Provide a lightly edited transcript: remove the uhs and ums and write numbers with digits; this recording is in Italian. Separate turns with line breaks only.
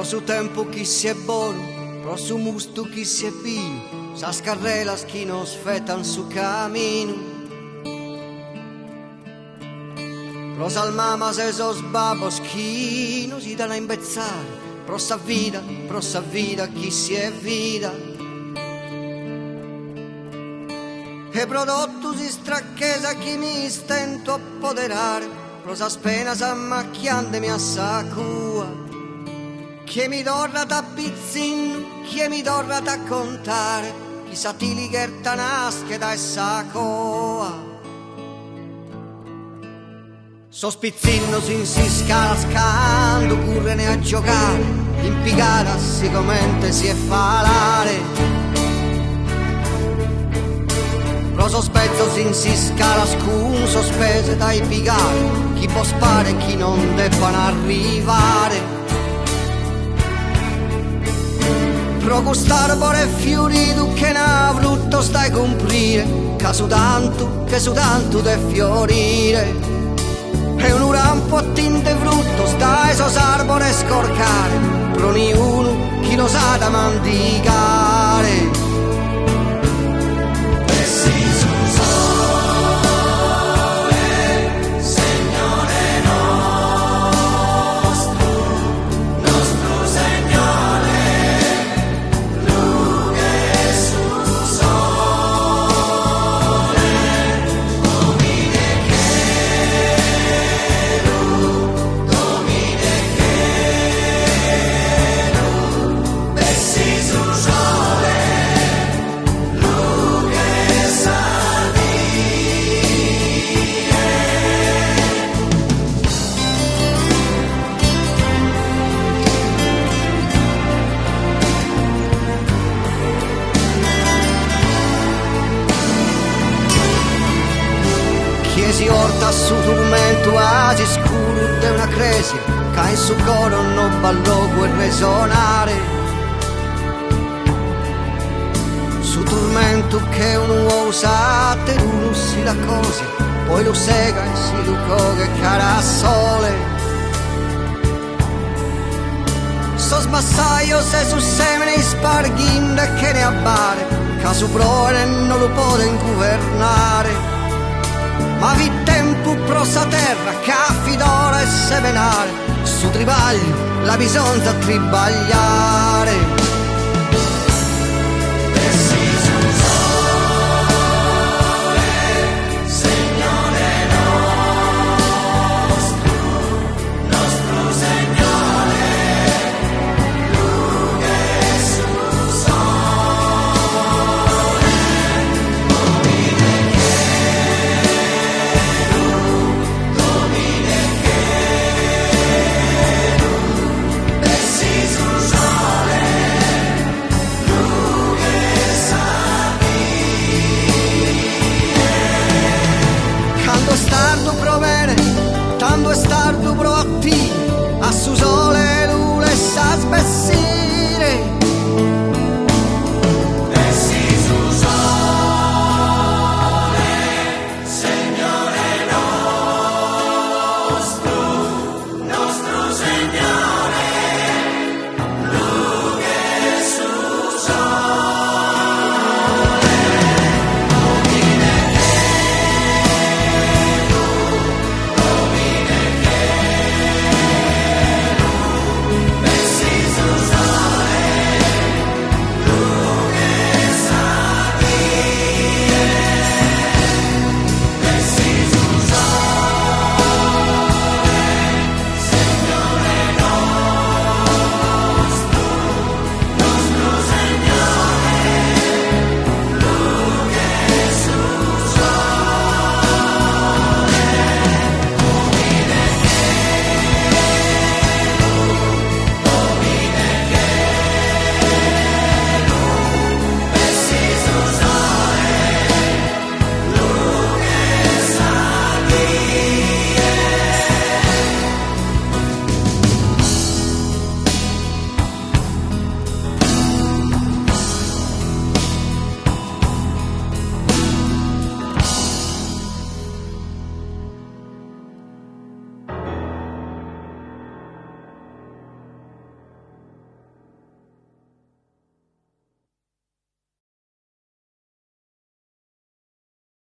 pro su tempo chi si è buono, pro su musto chi si è vino, sa scarrelas chi nos fetan su camino. Pro salmama se sos babos chi non si danno a imbezzare, pro sa vida chi si è vida. E prodotto si stracchesa chi mi stento a poderare, pro sa spena sa macchiandemi a sa cua. Chi mi dorra da pizzin, chi mi dorra da contare, chi sa ti ligerta nasche da essa coa. Sospizzinno si scala scando, currene a giocare, impiegata siccome si è falare. Lo sospezzo si scala scun, sospese dai pigare, chi può spare e chi non debbano arrivare. Pro gustare pure fiorito che n'ha brutto stai comprire, che su tanto de fiorire. E un rampo a tinte frutto stai sos arbore scorcare, pro niuno chi lo sa da mandicare. Si orta su turmento quasi scuro de una crisi, che in su coro non ballò quel resonare. Su turmento che uno usa te uno si la cosa, poi lo sega e si lo coge cara a sole. So smassaio se su semene sparghinda che ne abbare, che su prove non lo poten governare. Ma vi tempo pro sa terra, caffi d'oro e semenare, su tribaglio la bisogna tribagliare.